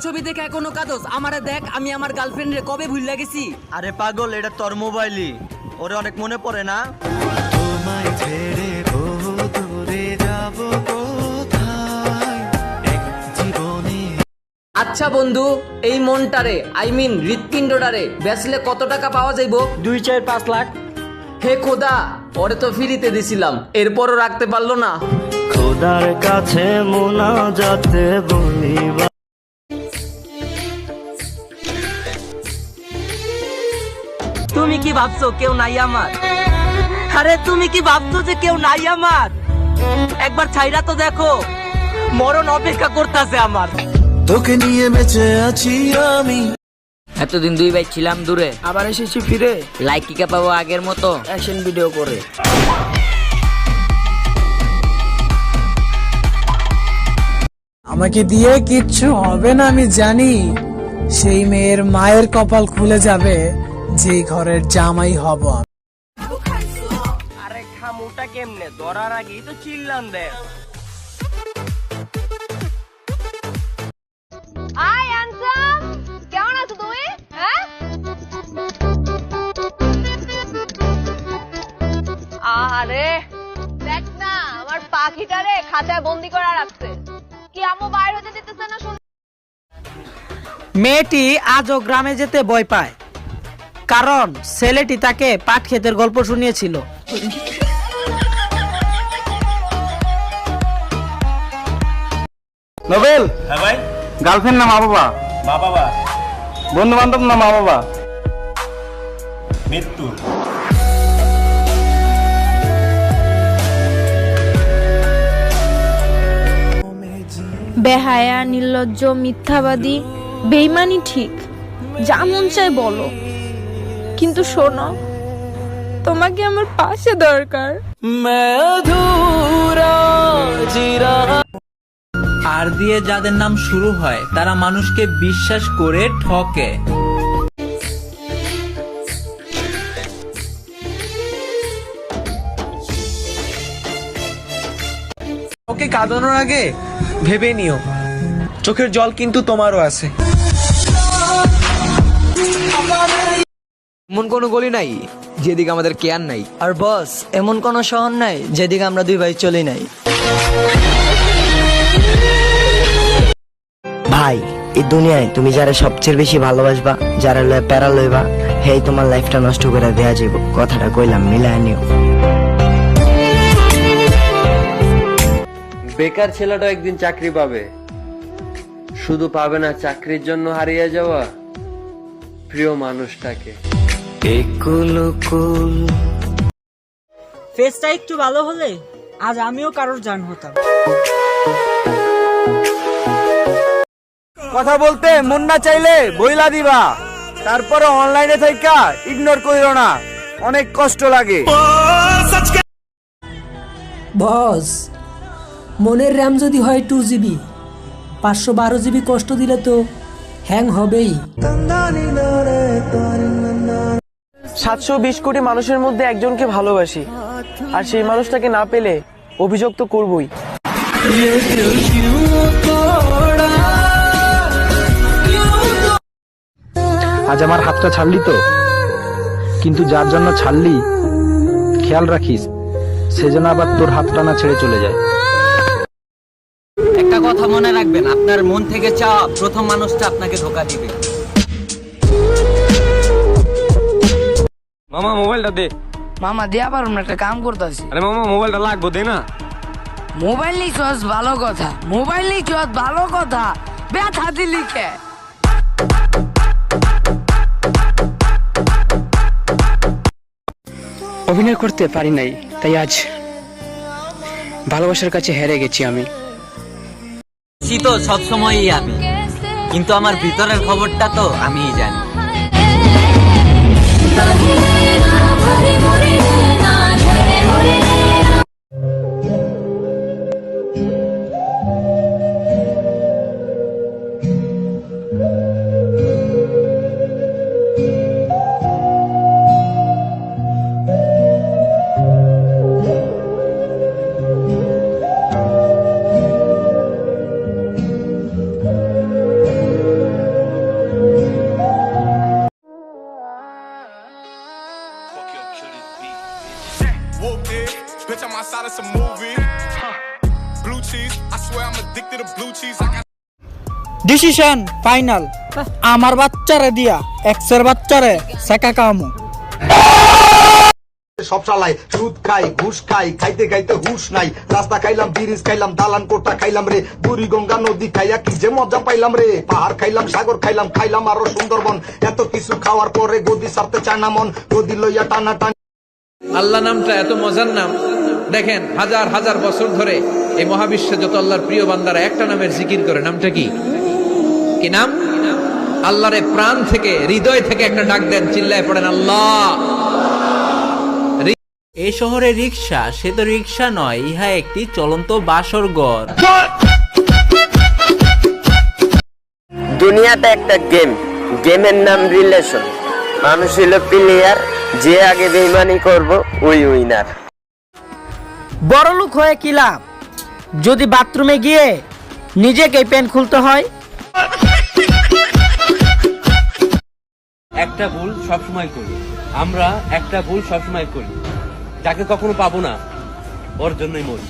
ছবি দেখে এখনো কাঁদোস? আমারে দেখ, আমি আমার গার্লফ্রেন্ডে কবে ভুইলা গেছি। আরে পাগল, এটা তোর মোবাইলই, ওরে অনেক মনে পড়ে না? তোমায় ছেড়ে বহু দূরে যাব কোথায় এক জীবনে। আচ্ছা বন্ধু, এই মনটারে হৃৎপিণ্ডটারে বেচলে কত টাকা পাওয়া যাইব? 2-4-5 লাখ। হে খোদা, ওরে তো ফ্রিতে দিছিলাম, এরপরও রাখতে পারলো না। খোদার কাছে মুনাজাতে বলিবা। তুমি কি ভাবছো কেউ নাই আমার? আরে তুমি কি ভাবছো যে কেউ নাই আমার? একবার ছাইরা তো দেখো, মরণ অপেক্ষা করতেছে আমার। তোকে নিয়ে বেঁচে আছি আমি। এতদিন দুই ভাই ছিলাম দূরে, আবার এসেছি ফিরে লাইক কি পাবো আগের মতো অ্যাকশন ভিডিও করে। আমাকে দিয়ে কিচ্ছু হবে না আমি জানি, সেই মেয়ের মায়ের কপাল খুলে যাবে যে ঘরের জামাই হব আমি। আরে খামুটা কেমনে ধরার আগেই তো চিল্লান দে। হাই হ্যান্ডসাম, কেমন আছো তুমি? হ্যাঁ, আরে দেখ না, আমার পাখিটারে খাঁচায় বন্দি করা রাখছে। কি আম্মু বাইরে হতে দিতেছে না? মেয়েটি আজও গ্রামে যেতে ভয় পায়, কারণ ছেলেটি তাকে পাট ক্ষেতের গল্প শুনিয়েছিল। নোবেল। হ্যাঁ ভাই। গার্লফ্রেন্ড না মা বাবা? মা বাবা। বন্ধু বান্ধব না মা বাবা? মৃত্যু। বেহায়া, নির্লজ্জ, মিথ্যাবাদী, বেইমানি ঠিক, যা মন চায় বলো, কিন্তু শোনো, তোমাকে আমার পাশে দরকার। আর দিয়ে যাদের নাম শুরু হয় তারা মানুষকে বিশ্বাস করে ঠকে। ওকে কাঁদানোর আগে ভেবে নিও, চোখের জল কিন্তু তোমারও আছে। এমন কোনো গলি নাই যেদিকে আমাদের কেয়ার নাই। আর বস, এমন কোন শহর নাই যেদিকে আমরা দুই ভাই চলি নাই। ভাই, এই দুনিয়ায় তুমি যারা সবচেয়ে বেশি ভালোবাসবা, যারা প্যারা লইবা, হেই তোমার লাইফটা নষ্ট করে দেয়া যাব। কথাটা কইলাম, মিলায় নিও। বেকার ছেলেটা একদিন চাকরি পাবে, শুধু পাবে না চাকরির জন্য হারিয়ে যাওয়া প্রিয় মানুষটাকে। ফেসটা একটু ভালো হলে আজ আমিও কারোর জান হতাম। কথা বলতে মন না চাইলে বইলা দিবা, তারপরে অনলাইনে থাইকা ইগনোর কইরো না, অনেক কষ্ট লাগে। বস, মনের র্যাম যদি হয় 2GB, 512GB কষ্ট দিলে তো হ্যাং হবেই। 720 কোটি মানুষের মধ্যে একজনকে ভালোবাসি, আর সেই মানুষটাকে না পেলে অভিযোগ তো করবই। আজ আমার হাতটা ছাড়লি তো, কিন্তু যার জন্য ছাড়লি খেয়াল রাখিস সেজন্য আবার তোর হাতটা না ছেড়ে চলে যায়। একটা কথা মনে রাখবেন, আপনার মন থেকে চাওয়া প্রথম মানুষটা আপনাকে ধোকা দিবে। মামা মোবাইলটা দে। মামা দেয়া পারুম না, একটা কাম করতেছি। আরে মামা মোবাইলটা লাগবো, দে না। মোবাইল নেই চস ভালো কথা, মোবাইল নেই চস ভালো কথা, ব্যথা দিলি কে? অভিনয় করতে পারি নাই, তাই আজ ভালোবাসার কাছে হেরে গেছি আমি। তো সবসময়ই আমি, কিন্তু আমার ভিতরের খবরটা তো আমিই জানি। Whoop it, bitch, I'm outside of some movie. Blue cheese, I swear I'm addicted to blue cheese. I got decision final, আমার বাচ্চারে দিয়া এক্সের বাচ্চারে সেকা কামু। সব শালাই সুদ খাই ঘুষ খাই, খাইতে খাইতে হুশ নাই। রাস্তা খাইলাম, ব্রিজ খাইলাম, দালান কোটা খাইলাম রে, বুড়ি গঙ্গা নদী খাইয়া কি যে মজা পাইলাম রে। পাহাড় খাইলাম, সাগর খাইলাম, খাইলাম আরো সুন্দরবন। এত কিছু খাওয়ার পরে গদি সারতে চায় না মন, গদি লইয়া টানা টানি। আল্লাহ নামটা এত মজার নাম, দেখেন হাজার হাজার বছর ধরে এই মহাবিশ্বে যত আল্লাহর প্রিয় বান্দারা একটা নামের জিকির করে। নামটা কি? কি নাম? আল্লাহরে প্রাণ থেকে, হৃদয় থেকে একটা ডাক দেন, চিল্লায় পড়েন আল্লাহ। এই শহরে রিক্সা, সে তো রিক্সা নয়, ইহা একটি চলন্ত বাসর ঘর। দুনিয়াটা একটা গেম, গেমের নাম রিলেশন। মানুষ হলো প্লেয়ার, যে আগে বেইমানি করব ওই উইনার। বড়লোক হয়ে কি লাভ যদি বাথরুমে গিয়ে নিজেকেই পেন খুলতে হয়? একটা ভুল সবসময় করি আমরা, একটা ভুল সবসময় করি। যাকে কখনো পাবো না ওর জন্যই মরি।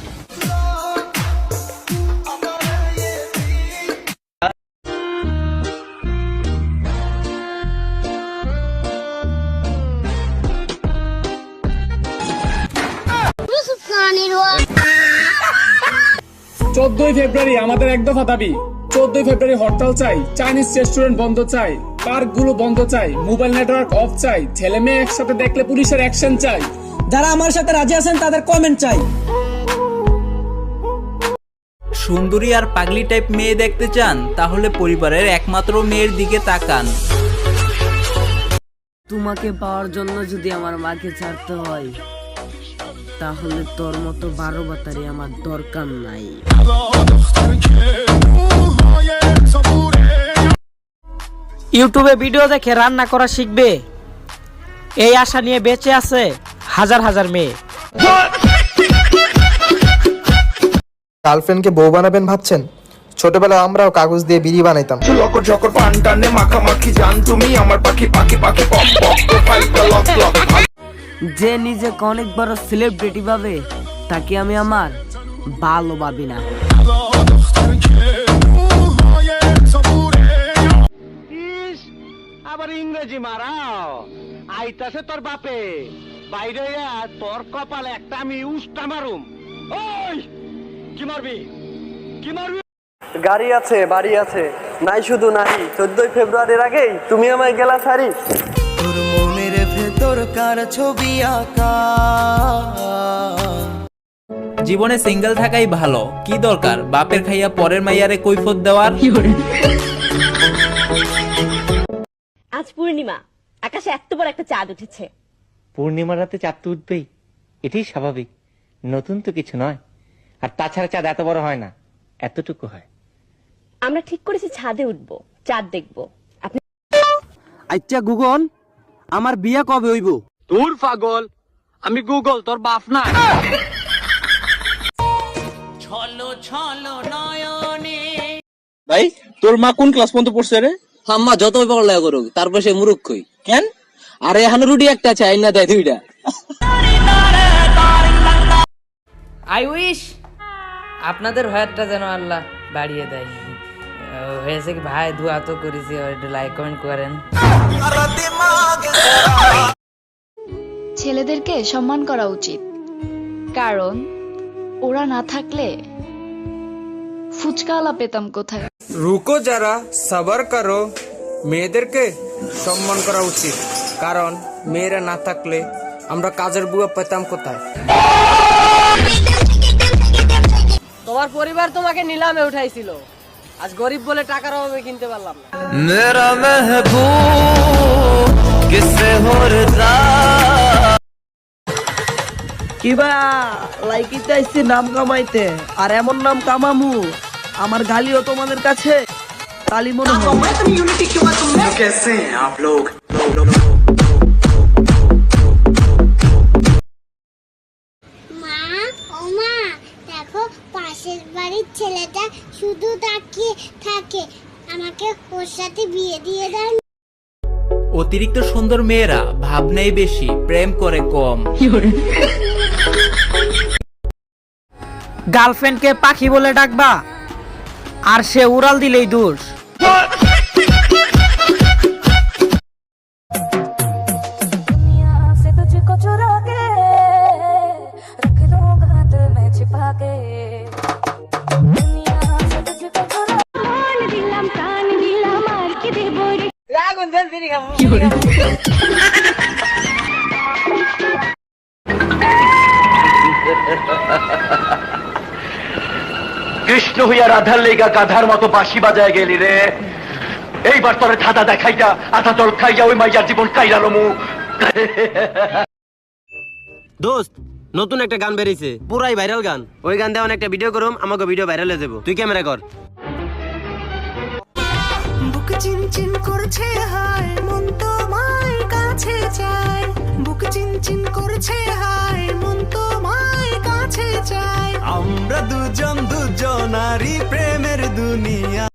ফেব্রুয়ারি আমাদের এক দফা দাবি। 14 ফেব্রুয়ারি হরতাল চাই, চাইনিজ রেস্টুরেন্ট বন্ধ চাই, পার্ক গুলো বন্ধ চাই, মোবাইল নেটওয়ার্ক অফ চাই, ছেলে মেয়ে একসাথে দেখলে পুলিশের অ্যাকশন চাই। যারা আমার সাথে রাজি আছেন তাদের কমেন্ট চাই। সুন্দরী আর পাগলি টাইপ মেয়ে দেখতে চান? তাহলে পরিবারের একমাত্র মেয়ের দিকে তাকান। তোমাকে পাওয়ার জন্য যদি আমার মাকে ছাড়তে হয়, তাহলে তোর মতো 12 বাতারি আমার দরকার নাই। ইউটিউবে ভিডিও দেখে রান্না করা শিখবে, এই আশা নিয়ে বেঁচে আছে হাজার হাজার মেয়ে। গার্লফ্রেন্ডকে বউ বানাবেন ভাবছেন? ছোটবেলায় আমরাও কাগজ দিয়ে বিড়ি বানাইতাম। যে নিজেকে অনেক বড় সেলিব্রিটি ভাবে, তাকে আমি আমার ভালো ভাবি না। আবার ইংরেজি মারাও আইতাছে তোর বাপে বাইরে, তোর কপালে একটা আমি উস্টা মারুম। ওই কি মারবি, কি মারবি? গাড়ি আছে, বাড়ি আছে, নাই শুধু নাই 14 ফেব্রুয়ারির আগেই তুমি আমায় গেলা ছাড়ি। তোর মনের ভেতর কার ছবি আঁকা। জীবনে সিঙ্গেল থাকাই ভালো, কি দরকার বাপের খাইয়া পরের মাইয়ারে কৈফত দেওয়ার। আজ পূর্ণিমা, আকাশে এত বড় একটা চাঁদ উঠেছে। পূর্ণিমার রাতে চাঁদ তো উঠবেই, এটাই স্বাভাবিক, নতুন তো কিছু নয়। আর তাছাড়া চাঁদ এত বড় হয় না, এতটুকু হয়। আমরা ঠিক করেছি ছাদে উঠবো, চাঁদ দেখবো। আপনি আচ্ছা গুগল, আমার বিয়ে কবে হইব? দূর পাগল, আমি গুগল, তোর বাপ না। ভাই তোর মা কোন ক্লাস পর্যন্ত পড়ছে রে? আম্মা যতই পড়ালেখা করুক, তারপর সে মূর্খই। কেন? আরে এখন রুটি একটা চাই না, দেয় দুইটা। আই উইশ আপনাদের হয়ারটা যেন আল্লাহ বাড়িয়ে দেয়। হয়েছে কি ভাই, দোয়া তো করেছি, একটু লাইক কমেন্ট করেন। ছেলেদেরকে সম্মান করা উচিত, কারণ ওরা না থাকলে ফুচকাওয়ালা পেতাম কোথায়। রুকো যারা, সবার করো। মেয়েদেরকে সম্মান করা উচিত, কারণ মেয়েরা না থাকলে আমরা কাজের বুয়া পেতাম কোথায়। তোমার পরিবার তোমাকে নিলামে উঠাইছিল, আজ গরিব বলে টাকার অভাবে কিনতে পারলাম না। মেরা মেহবুব কিসে হরদা। কিবা লাইকিতে আইছি নাম কামাইতে, আর এমন নাম কামামু আমার গালিও তোমাদের কাছে তালি মনে হয়। মা, ও মা, দেখো পাশের বাড়ির ছেলেটা শুধু তাকিয়ে থাকে, আমাকে ওর সাথে বিয়ে দিয়ে দাও। অতিরিক্ত সুন্দর মেয়েরা ভাবনাই বেশি, প্রেম করে কম। গার্লফ্রেন্ডকে পাখি বলে ডাকবা আর সে উড়াল দিলেই দোষ। কৃষ্ণ হইয়া রাধার লেগা গাধার মতো বাঁশি বাজায় গেলি রে। এইবার তোরে ধাঁধা দেখাইয়া আধা জল খাইয়া ওই মাইয়ার জীবন কাইরালমু। দোস্ত নতুন একটা গান বেরিয়েছে, পুরাই ভাইরাল গান। ওই গান দিয়ে একটা ভিডিও করুম, আমাকে ভিডিও ভাইরাল হয়ে যাবো। তুই ক্যামেরা কর। বুক চিনচিন করছে হায়, মন তোমায় কাছে চায়। বুক চিনচিন করছে হায়, মন তোমায় কাছে চায়। আমরা দুজন দুজনারই প্রেমের দুনিয়া।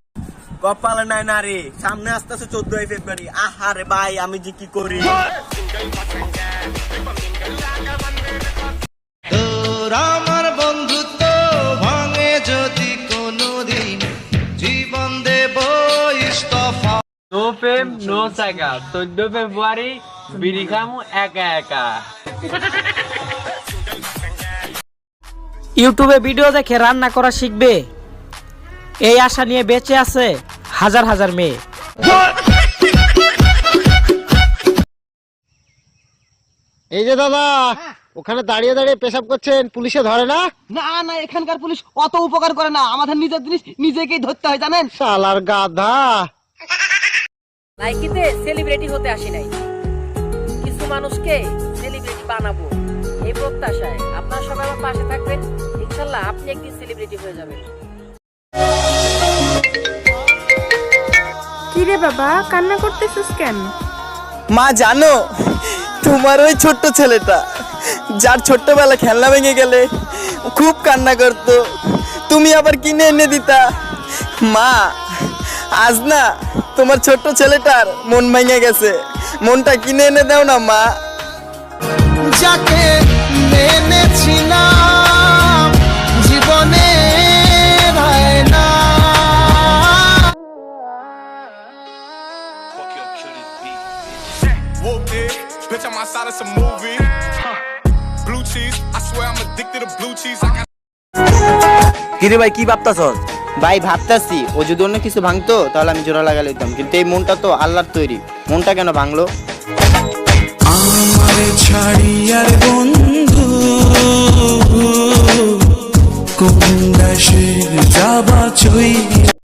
কপাল নাই নারী, সামনে আসতেছে 14 ফেব্রুয়ারি। আহারে ভাই আমি যে কি করি। তোর আমার বন্ধুত্ব ভাঙে যদি কোনোদিন, জীবন দেব ইস্তফা। নো প্রেম নো চাকা, 14 ফেব্রুয়ারি বিড়ি খামু একা একা। ইউটিউবে ভিডিও দেখে রান্না করা শিখবে, এই আশা নিয়ে বেঁচে আছে হাজার হাজার মেয়ে। এই যে দাদা, ওখানে দাঁড়িয়ে দাঁড়িয়ে পেশাব করছেন, পুলিশে ধরে না? না না, এখানকার পুলিশ অত উপকার করে না, আমাদের নিজের জিনিস নিজেকেই ধরতে হয় জানেন। শালার গাধা। লাইকিতে সেলিব্রিটি হতে আসি নাই, কিছু মানুষকে সেলিব্রিটি বানাবো এই প্রত্যাশায়। আপনারা সবাই আমার পাশে থাকবেন, ইনশাআল্লাহ আপনি একদিন সেলিব্রিটি হয়ে যাবেন। কি রে বাবা, কান্না করতেছিস কেন? মা জানো, তোমার ওই ছোট্ট ছেলেটা যার ছোট্টবেলা খেলনা ভেঙে গেলে খুব কান্না করতো, তুমি আবার কিনে এনে দিতা। মা আজ না তোমার ছোট্ট ছেলেটার মন ভেঙে গেছে, মনটা কিনে এনে দাও না মা। যাকে মেনেছিলাম জীবনে না। Whooped it, bitch, I'm outside of some movie. Blue cheese, I swear I'm addicted to blue cheese. I got কিরে ভাই কি ভাবতাছস? ভাই ভাবতাছি ও যদি অন্য কিছু ভাঙতো তাহলে আমি জোড়া লাগা লইতাম, কিন্তু এই মনটা তো আল্লাহর তৈরি, মনটা কেন ভাঙলো? আমার ছাড়িয়ার বন্ধু